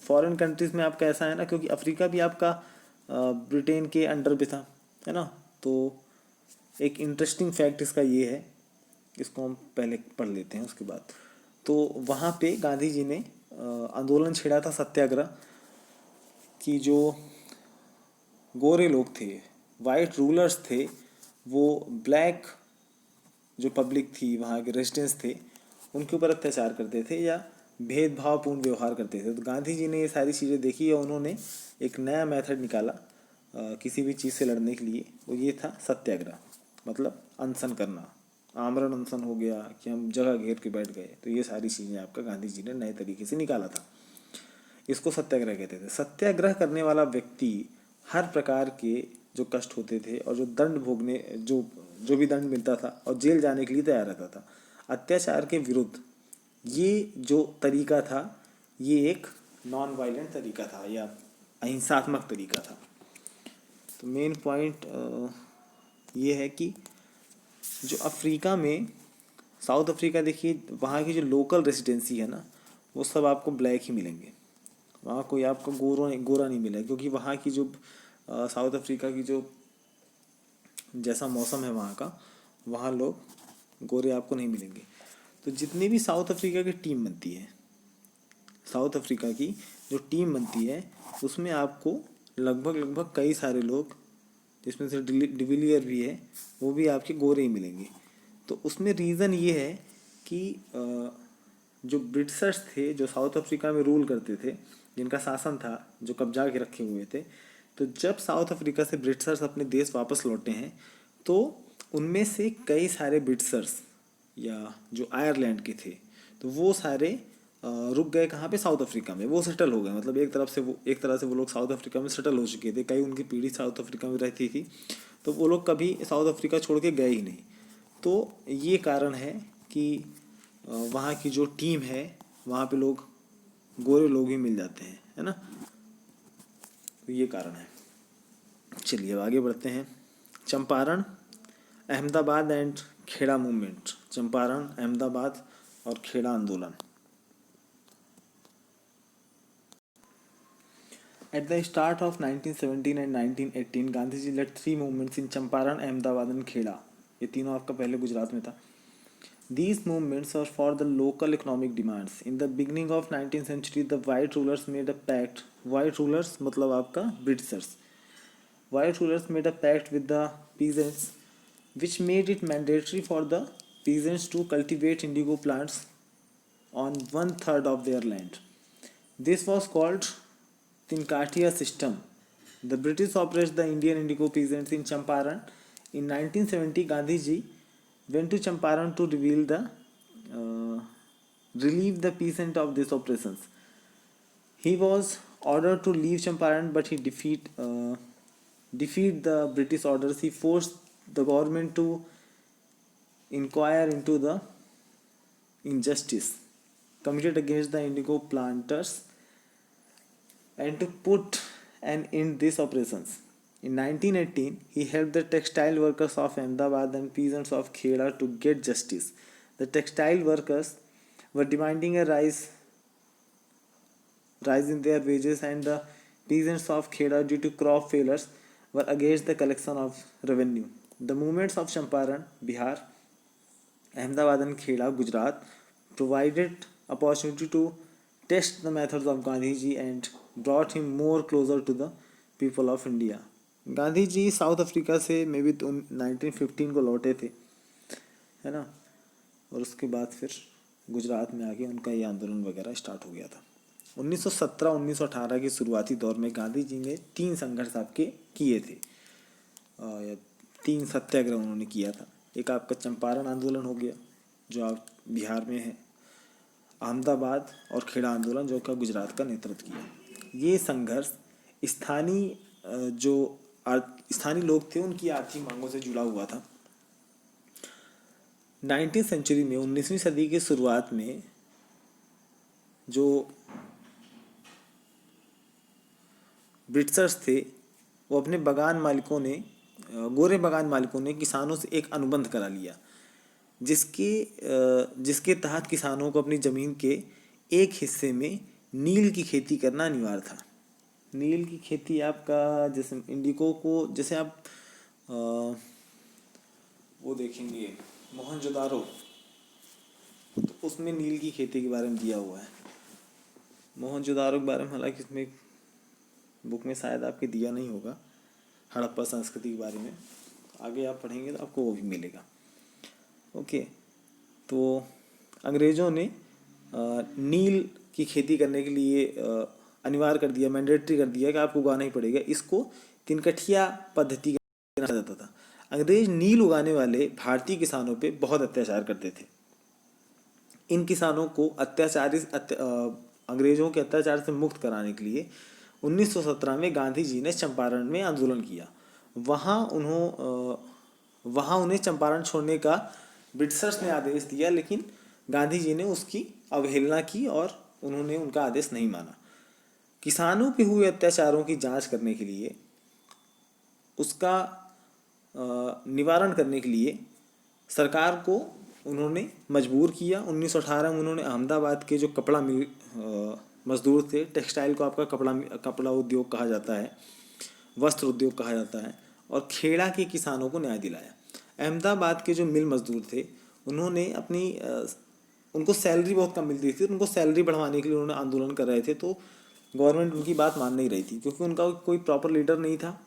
फॉरेन कंट्रीज़ में आपका ऐसा है ना, क्योंकि अफ्रीका भी आपका ब्रिटेन के अंडर भी था, है ना। तो एक इंटरेस्टिंग फैक्ट इसका ये है, इसको हम पहले पढ़ लेते हैं उसके बाद। तो वहाँ पे गांधी जी ने आंदोलन छेड़ा था, सत्याग्रह, कि जो गोरे लोग थे, वाइट रूलर्स थे, वो ब्लैक जो पब्लिक थी, वहाँ के रेजिडेंट्स थे, उनके ऊपर अत्याचार करते थे या भेदभावपूर्ण व्यवहार करते थे। तो गांधी जी ने ये सारी चीज़ें देखी और उन्होंने एक नया मेथड निकाला किसी भी चीज़ से लड़ने के लिए, वो ये था सत्याग्रह, मतलब अनशन करना, आमरण अनशन हो गया कि हम जगह घेर के बैठ गए। तो ये सारी चीज़ें आपका गांधी जी ने नए तरीके से निकाला था, इसको सत्याग्रह कहते थे। सत्याग्रह करने वाला व्यक्ति हर प्रकार के जो कष्ट होते थे और जो दंड भोगने जो भी दंड मिलता था और जेल जाने के लिए तैयार रहता था। अत्याचार के विरुद्ध ये जो तरीका था, ये एक नॉन वायलेंट तरीका था या अहिंसात्मक तरीका था। तो मेन पॉइंट ये है कि जो अफ्रीका में, साउथ अफ्रीका देखिए, वहाँ की जो लोकल रेसिडेंसी है ना, वो सब आपको ब्लैक ही मिलेंगे, वहाँ कोई आपको गोरा नहीं मिला, क्योंकि वहाँ की जो साउथ अफ्रीका की जो जैसा मौसम है वहाँ का, वहाँ लोग गोरे आपको नहीं मिलेंगे। तो जितनी भी साउथ अफ्रीका की टीम बनती है, साउथ अफ्रीका की जो टीम बनती है उसमें आपको लगभग कई सारे लोग, जिसमें से डिविलियर भी है, वो भी आपके गोरे ही मिलेंगे। तो उसमें रीज़न ये है कि जो ब्रिटिशर्स थे जो साउथ अफ्रीका में रूल करते थे, जिनका शासन था, जो कब्जा के रखे हुए थे, तो जब साउथ अफ्रीका से ब्रिटिशर्स अपने देश वापस लौटे हैं तो उनमें से कई सारे ब्रिटिशर्स या जो आयरलैंड के थे तो वो सारे रुक गए कहाँ पे, साउथ अफ्रीका में। वो सेटल हो गए, मतलब एक तरह से वो लोग साउथ अफ्रीका में सेटल हो चुके थे। कई उनकी पीढ़ी साउथ अफ्रीका में रहती थी, तो वो लोग कभी साउथ अफ्रीका छोड़ के गए ही नहीं। तो ये कारण है कि वहाँ की जो टीम है वहाँ पे लोग, गोरे लोग ही मिल जाते हैं, है ना। तो ये कारण है। चलिए अब आगे बढ़ते हैं। Champaran, Ahmedabad and Kheda movement. चंपारण, अहमदाबाद और खेड़ा आंदोलन। At the start of 1917 and 1918, Gandhi ji led 3 movements in Champaran, Ahmedabad and Kheda. ये तीनों आपका पहले गुजरात में था। These movements are for the local economic demands. In the beginning of 19th century, the white rulers made a pact. White rulers मतलब आपका Britishers. White rulers made a pact with the peasants, which made it mandatory for the peasants to cultivate indigo plants on 1/3 of their land. This was called Tinkatia system. The British oppressed the Indian indigo peasants in Champaran. In 1970, Gandhi ji went to Champaran to relieve the peasant of these oppressions. He was ordered to leave Champaran, but he defeat the British orders. He forced the government to inquire into the injustice committed against the indigo planters and to put an end these operations. In 1918, he helped the textile workers of Ahmedabad and peasants of Kheda to get justice. The textile workers were demanding a rise in their wages, and the peasants of Kheda, due to crop failures, were against the collection of revenue. The movements of Champaran, Bihar, Ahmedabad and Kheda, Gujarat, provided opportunity to test the methods of Gandhiji and brought him more closer to the people of India. Gandhi ji south Africa से may be 1915 को लौटे थे, है ना, और उसके बाद फिर गुजरात में आके उनका ये आंदोलन वगैरह स्टार्ट हो गया था। 1917-1918 के शुरुआती दौर में गांधी जी ने 3 संघर्ष आपके किए थे, या 3 सत्याग्रह उन्होंने किया था। एक आपका चंपारण आंदोलन हो गया जो आप बिहार में है, अहमदाबाद और खेड़ा आंदोलन जो का गुजरात का नेतृत्व किया। ये संघर्ष स्थानीय लोग थे उनकी आर्थिक मांगों से जुड़ा हुआ था। 19वीं सेंचुरी में, 19वीं सदी की शुरुआत में जो ब्रिटिशर्स थे वो अपने गोरे बगान मालिकों ने किसानों से एक अनुबंध करा लिया, जिसके तहत किसानों को अपनी ज़मीन के एक हिस्से में नील की खेती करना अनिवार्य था। नील की खेती आपका, जैसे इंडिगो को, जैसे आप वो देखेंगे मोहनजोदारो, तो उसमें नील की खेती के बारे में दिया हुआ है। मोहनजोदारो के बारे में हालांकि इसमें बुक में शायद आपके दिया नहीं होगा, हड़प्पा संस्कृति के बारे में, आगे आप पढ़ेंगे तो आपको वो भी मिलेगा। ओके, तो अंग्रेज़ों ने नील की खेती करने के लिए अनिवार्य कर दिया, मैंडेटरी कर दिया कि आपको उगाना ही पड़ेगा। इसको तिनकठिया पद्धति कहा जाता था। अंग्रेज नील उगाने वाले भारतीय किसानों पे बहुत अत्याचार करते थे। इन किसानों को अंग्रेजों के अत्याचार से मुक्त कराने के लिए 1917 में गांधी जी ने चंपारण में आंदोलन किया। वहाँ उन्हें चंपारण छोड़ने का ब्रिटिशर्स ने आदेश दिया, लेकिन गांधी जी ने उसकी अवहेलना की और उन्होंने उनका आदेश नहीं माना। किसानों पे हुए अत्याचारों की जांच करने के लिए, उसका निवारण करने के लिए सरकार को उन्होंने मजबूर किया। 1918 में उन्होंने अहमदाबाद के जो कपड़ा मिल मजदूर थे, टेक्सटाइल को आपका कपड़ा उद्योग कहा जाता है, वस्त्र उद्योग कहा जाता है, और खेड़ा के किसानों को न्याय दिलाया। अहमदाबाद के जो मिल मजदूर थे उन्होंने अपनी उनको सैलरी बहुत कम मिलती थी, उनको सैलरी बढ़वाने के लिए उन्होंने आंदोलन कर रहे थे, तो गवर्नमेंट उनकी बात मान नहीं रही थी क्योंकि उनका कोई प्रॉपर लीडर नहीं था।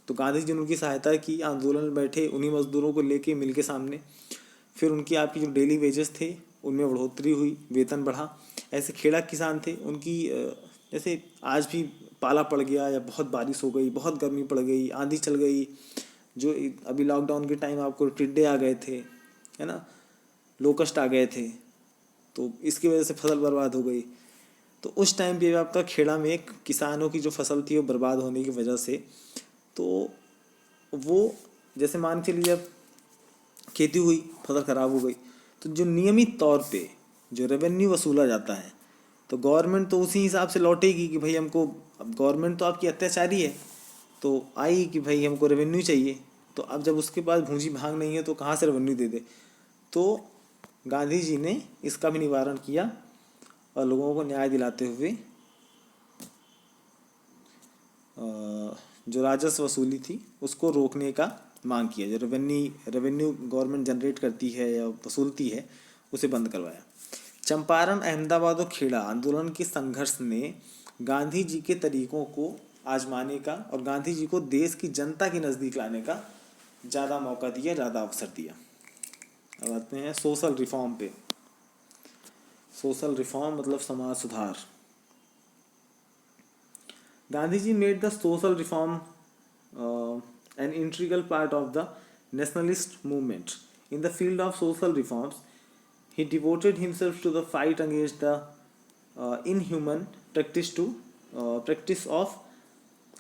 तो गांधी जी ने उनकी सहायता की, आंदोलन में बैठे, उन्हीं मजदूरों को लेके मिल के सामने, फिर उनकी आपकी जो डेली वेजेस थे उनमें बढ़ोतरी हुई, वेतन बढ़ा। ऐसे खेड़ा किसान थे, उनकी जैसे आज भी पाला पड़ गया या बहुत बारिश हो गई, बहुत गर्मी पड़ गई, आंधी चल गई, जो अभी लॉकडाउन के टाइम आपको टिड्डे आ गए थे, है ना, लोकस्ट आ गए थे, तो इसकी वजह से फसल बर्बाद हो गई। तो उस टाइम पे आपका खेड़ा में एक किसानों की जो फसल थी वो बर्बाद होने की वजह से, तो वो जैसे मान के लिए जब खेती हुई, फसल खराब हो गई, तो जो नियमित तौर पे जो रेवेन्यू वसूला जाता है, तो गवर्नमेंट तो उसी हिसाब से लौटेगी कि भाई हमको, अब गवर्नमेंट तो आपकी अत्याचारी है, तो आई कि भाई हमको रेवेन्यू चाहिए। तो अब जब उसके पास भूंजी भाग नहीं है तो कहाँ से रेवेन्यू दे दे। तो गांधी जी ने इसका भी निवारण किया और लोगों को न्याय दिलाते हुए जो राजस्व वसूली थी उसको रोकने का मांग किया, जो रेवेन्यू गवर्नमेंट जनरेट करती है या वसूलती है उसे बंद करवाया। चंपारण, अहमदाबाद और खेड़ा आंदोलन के संघर्ष ने गांधी जी के तरीकों को आजमाने का और गांधी जी को देश की जनता के नज़दीक लाने का ज़्यादा मौका दिया, ज़्यादा अवसर दिया। अब आते हैं सोशल रिफॉर्म पे। सोशल रिफॉर्म मतलब समाज सुधार। Gandhi ji made the social reform an integral part of the nationalist movement. In the field of social reforms, he devoted himself to the fight against the inhuman practice of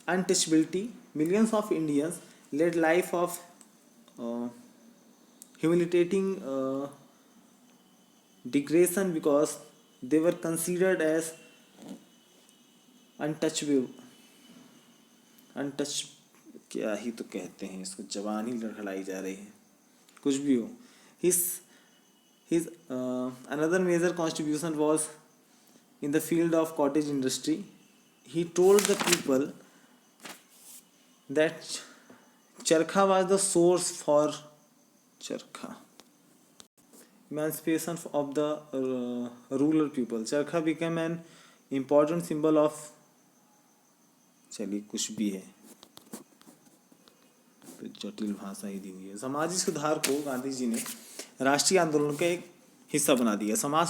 untouchability. Millions of Indians led life of uh, humiliating degradation because they were considered as untouchable. Untouch क्या ही तो कहते हैं इसको, जबान ही लड़खड़ाई जा रही है, कुछ भी हो। His another major contribution was in the field of cottage industry. He told the people that चरखा was the source for चरखा emancipation of the rural people. चरखा became an important symbol of, चलिए कुछ भी है, तो जटिल भाषा ही दी हुई है। सामाजिक सुधार को गांधी जी ने राष्ट्रीय आंदोलन का एक हिस्सा बना दिया। समाज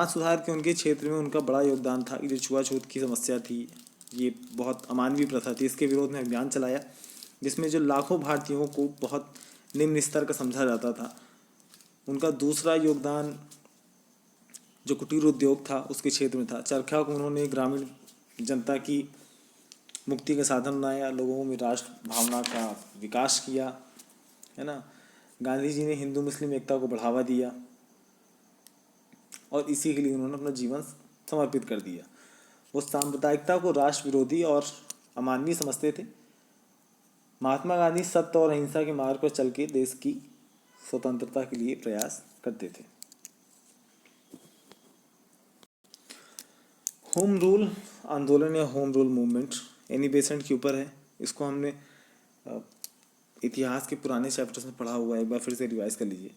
सुधार के उनके क्षेत्र में उनका बड़ा योगदान था। जो छुआछूत की समस्या थी, ये बहुत अमानवीय प्रथा थी, इसके विरोध में अभियान चलाया जिसमें जो लाखों भारतीयों को बहुत निम्न स्तर का समझा जाता था। उनका दूसरा योगदान जो कुटीर उद्योग था उसके क्षेत्र में था। चरखा को उन्होंने ग्रामीण जनता की मुक्ति का साधन बनाया, लोगों में राष्ट्र भावना का विकास किया, है ना। गांधी जी ने हिंदू मुस्लिम एकता को बढ़ावा दिया और इसी के लिए उन्होंने अपना जीवन समर्पित कर दिया। वो सांप्रदायिकता को राष्ट्र विरोधी और अमानवीय समझते थे। महात्मा गांधी सत्य और अहिंसा के मार्ग पर चल के देश की स्वतंत्रता के लिए प्रयास करते थे। होम रूल आंदोलन या home rule movement Annie Besant के ऊपर है। इसको हमने इतिहास के पुराने चैप्टर्स में पढ़ा हुआ है, एक बार फिर से रिवाइज कर लीजिए।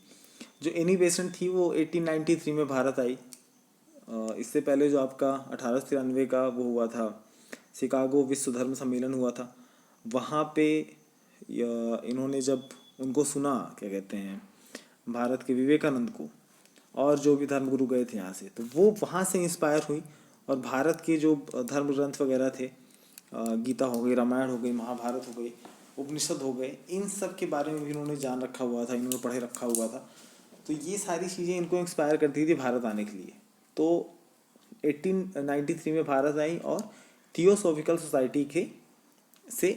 जो एनी बेसेंट थी वो 1893 में भारत आई। इससे पहले जो आपका 1893 का वो हुआ था, शिकागो विश्व धर्म सम्मेलन हुआ था। वहाँ पे इन्होंने जब उनको सुना, क्या कहते हैं, भारत के विवेकानंद को और जो भी धर्मगुरु गए थे यहाँ से, तो वो वहाँ से इंस्पायर हुई और भारत के जो धर्म ग्रंथ वगैरह थे, गीता हो गई, रामायण हो गई, महाभारत हो गई, उपनिषद हो गए, इन सब के बारे में भी इन्होंने जान रखा हुआ था, इन्होंने पढ़े रखा हुआ था। तो ये सारी चीज़ें इनको इंस्पायर करती थी भारत आने के लिए। तो 1893 में भारत आई और थियोसॉफिकल सोसाइटी के से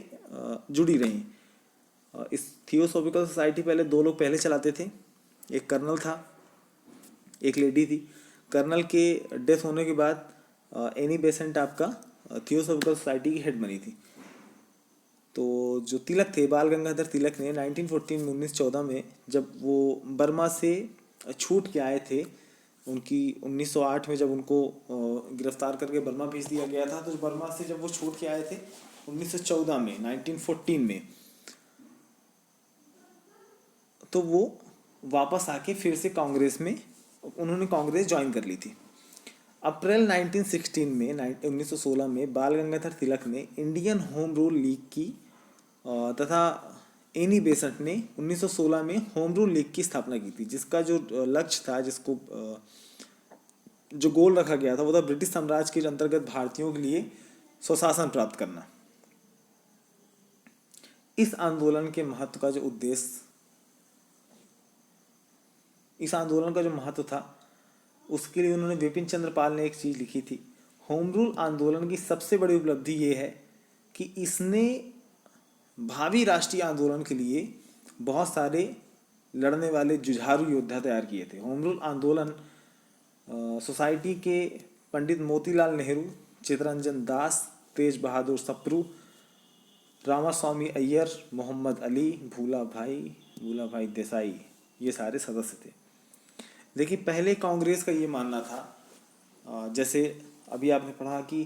जुड़ी रही। इस थियोसॉफिकल सोसाइटी पहले 2 लोग पहले चलाते थे, एक कर्नल था, एक लेडी थी। कर्नल के डेथ होने के बाद एनी बेसेंट आपका थियोसॉफिकल सोसाइटी की हेड बनी थी। तो जो तिलक थे, बाल गंगाधर तिलक ने 1914 में जब वो बर्मा से छूट के आए थे, उनकी 1908 में जब उनको गिरफ्तार करके बर्मा भेज दिया गया था, तो बर्मा से जब वो छूट के आए थे 1914 में, 1914 में, तो वो वापस आके फिर से कांग्रेस में उन्होंने कांग्रेस ज्वाइन कर ली थी। अप्रैल 1916 में बाल गंगाधर तिलक ने इंडियन होम रूल लीग की तथा एनी बेसेंट ने 1916 में होम रूल लीग की स्थापना की थी, जिसका जो लक्ष्य था, जिसको जो गोल रखा गया था वो था ब्रिटिश साम्राज्य के अंतर्गत भारतीयों के लिए स्वशासन प्राप्त करना। इस आंदोलन के महत्व का जो उद्देश्य, इस आंदोलन का जो महत्व था, उसके लिए उन्होंने विपिन चंद्र पाल ने एक चीज लिखी थी। होम रूल आंदोलन की सबसे बड़ी उपलब्धि ये है कि इसने भावी राष्ट्रीय आंदोलन के लिए बहुत सारे लड़ने वाले जुझारू योद्धा तैयार किए थे। होम रूल आंदोलन सोसाइटी के पंडित मोतीलाल नेहरू, चित्तरंजन दास, तेज बहादुर सप्रू, रामास्वामी अय्यर, मोहम्मद अली, भूला भाई देसाई, ये सारे सदस्य थे। देखिए, पहले कांग्रेस का ये मानना था, जैसे अभी आपने पढ़ा कि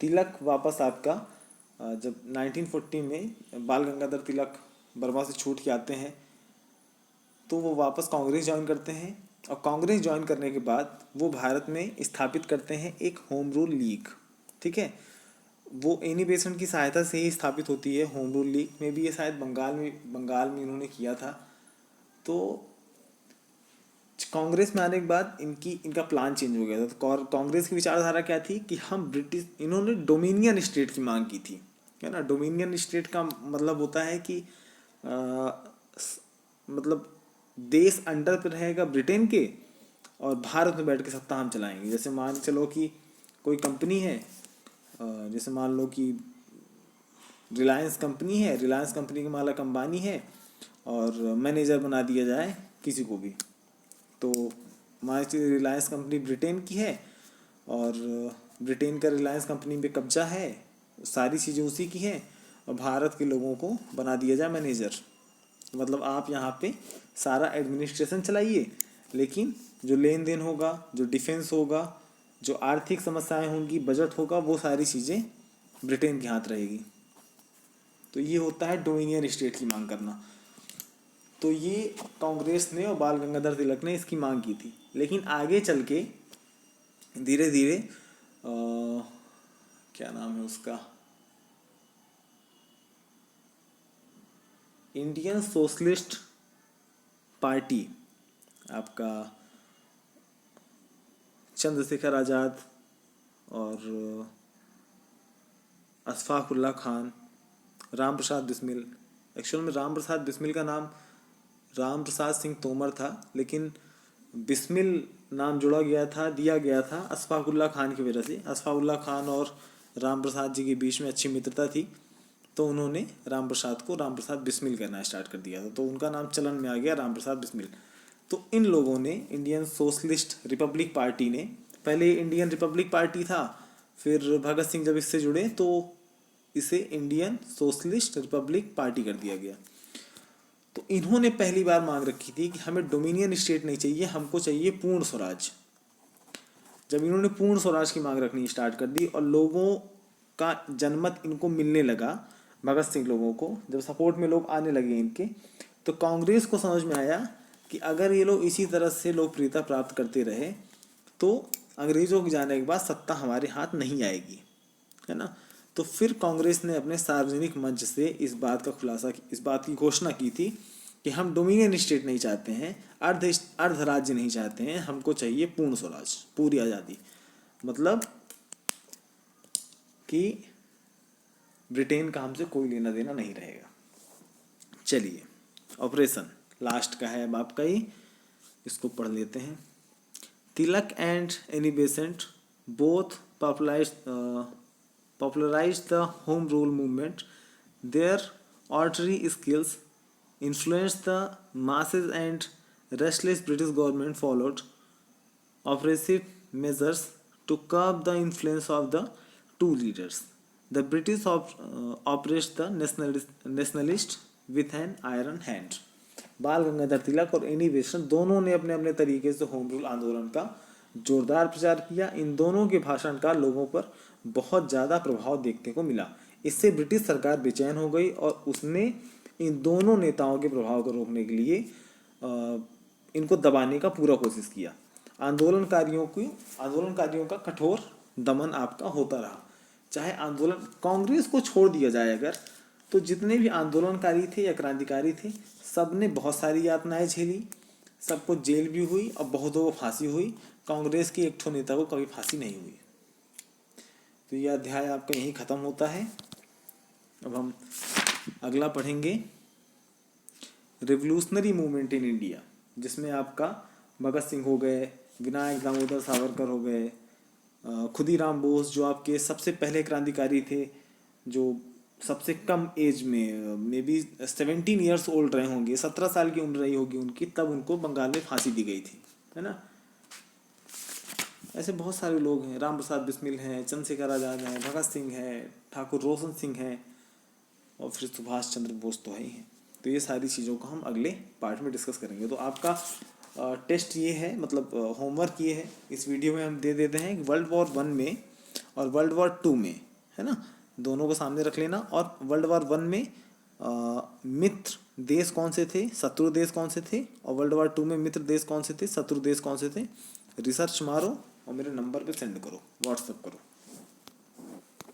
तिलक वापस आपका जब 1940 में बाल गंगाधर तिलक बर्मा से छूट के आते हैं तो वो वापस कांग्रेस ज्वाइन करते हैं, और कांग्रेस ज्वाइन करने के बाद वो भारत में स्थापित करते हैं एक होम रूल लीग। ठीक है, वो एनी बेसेंट की सहायता से ही स्थापित होती है। होम रूल लीग में भी ये शायद बंगाल में इन्होंने किया था। तो कांग्रेस में आने के बाद इनका प्लान चेंज हो गया था। तो कांग्रेस की विचारधारा क्या थी कि इन्होंने डोमिनियन स्टेट की मांग की थी, है ना। डोमिनियन स्टेट का मतलब होता है कि मतलब देश अंडर पे रहेगा ब्रिटेन के और भारत में बैठ के सत्ता हम चलाएंगे। जैसे मान के चलो कि कोई कंपनी है, जैसे मान लो कि रिलायंस कंपनी है, रिलायंस कंपनी के मालिक अंबानी है और मैनेजर बना दिया जाए किसी को भी। तो मान लीजिए रिलायंस कंपनी ब्रिटेन की है और ब्रिटेन का रिलायंस कंपनी पे कब्जा है, सारी चीज़ें उसी की हैं, और भारत के लोगों को बना दिया जाए मैनेजर। मतलब आप यहाँ पे सारा एडमिनिस्ट्रेशन चलाइए, लेकिन जो लेन देन होगा, जो डिफेंस होगा, जो आर्थिक समस्याएं होंगी, बजट होगा, वो सारी चीज़ें ब्रिटेन के हाथ रहेगी। तो ये होता है डोमिनियन स्टेट की मांग करना। तो ये कांग्रेस ने और बाल गंगाधर तिलक ने इसकी मांग की थी। लेकिन आगे चल के धीरे धीरे क्या नाम है उसका, इंडियन सोशलिस्ट पार्टी, आपका चंद्रशेखर आज़ाद और अशफाक उल्लाह खान, राम प्रसाद बिस्मिल। एक्चुअल में राम प्रसाद बिस्मिल का नाम राम प्रसाद सिंह तोमर था, लेकिन बिस्मिल नाम दिया गया था अशफाक उल्लाह खान की वजह से। अशफाक उल्लाह खान और राम प्रसाद जी के बीच में अच्छी मित्रता थी, तो उन्होंने राम प्रसाद को राम प्रसाद बिस्मिल कहना स्टार्ट कर दिया था, तो उनका नाम चलन में आ गया राम प्रसाद बिस्मिल। तो इन लोगों ने, इंडियन सोशलिस्ट रिपब्लिक पार्टी ने, पहले इंडियन रिपब्लिक पार्टी था, फिर भगत सिंह जब इससे जुड़े तो इसे इंडियन सोशलिस्ट रिपब्लिक पार्टी कर दिया गया। तो इन्होंने पहली बार मांग रखी थी कि हमें डोमिनियन स्टेट नहीं चाहिए, हमको चाहिए पूर्ण स्वराज। जब इन्होंने पूर्ण स्वराज की मांग रखनी स्टार्ट कर दी और लोगों का जनमत इनको मिलने लगा, भगत सिंह लोगों को जब सपोर्ट में लोग आने लगे इनके, तो कांग्रेस को समझ में आया कि अगर ये लोग इसी तरह से लोकप्रियता प्राप्त करते रहे तो अंग्रेजों के जाने के बाद सत्ता हमारे हाथ नहीं आएगी, है ना। तो फिर कांग्रेस ने अपने सार्वजनिक मंच से इस बात की घोषणा की थी कि हम डोमिनियन स्टेट नहीं चाहते हैं, अर्ध राज्य नहीं चाहते हैं, हमको चाहिए पूर्ण स्वराज, पूरी आज़ादी। मतलब कि ब्रिटेन का हमसे कोई लेना देना नहीं रहेगा। चलिए, ऑपरेशन लास्ट का है अब आपका ही, इसको पढ़ लेते हैं। Tilak and Annie Besant both popularized the home rule movement. Their oratory skills influenced the masses, and restless British government followed oppressive measures to curb the influence of the two leaders. The British oppressed the nationalist with an iron hand. बाल गंगाधर तिलक और Annie Besant दोनों ने अपने अपने तरीके से home rule आंदोलन का जोरदार प्रचार किया। इन दोनों के भाषण का लोगों पर बहुत ज़्यादा प्रभाव देखने को मिला। इससे ब्रिटिश सरकार बेचैन हो गई और उसने इन दोनों नेताओं के प्रभाव को रोकने के लिए इनको दबाने का पूरा कोशिश किया। आंदोलनकारियों का कठोर दमन आपका होता रहा। चाहे आंदोलन कांग्रेस को छोड़ दिया जाए अगर, तो जितने भी आंदोलनकारी थे या क्रांतिकारी थे, सब ने बहुत सारी यातनाएं झेली, सबको जेल भी हुई और बहुतों को फांसी हुई। कांग्रेस के एक ठो नेता को कभी फांसी नहीं हुई। तो यह अध्याय आपका यहीं ख़त्म होता है। अब हम अगला पढ़ेंगे रिवोल्यूशनरी मूवमेंट इन इंडिया, जिसमें आपका भगत सिंह हो गए, विनायक दामोदर सावरकर हो गए, खुदीराम बोस जो आपके सबसे पहले क्रांतिकारी थे, जो सबसे कम एज में मे बी 17 ईयर्स ओल्ड रहे होंगे, 17 साल की उम्र रही होगी उनकी, तब उनको बंगाल में फांसी दी गई थी, है ना। ऐसे बहुत सारे लोग हैं, राम प्रसाद बिस्मिल हैं, चंद्रशेखर आज़ाद हैं, भगत सिंह हैं, ठाकुर रोशन सिंह हैं, और फिर सुभाष चंद्र बोस तो है ही हैं। तो ये सारी चीज़ों को हम अगले पार्ट में डिस्कस करेंगे। तो आपका टेस्ट ये है, मतलब होमवर्क ये है, इस वीडियो में हम दे देते हैं कि वर्ल्ड वॉर 1 में और वर्ल्ड वॉर 2 में, है ना, दोनों को सामने रख लेना। और वर्ल्ड वॉर 1 में मित्र देश कौन से थे, शत्रु देश कौन से थे, और वर्ल्ड वॉर 2 में मित्र देश कौन से थे, शत्रु देश कौन से थे। रिसर्च मारो और मेरे नंबर पे सेंड करो, व्हाट्सएप करो।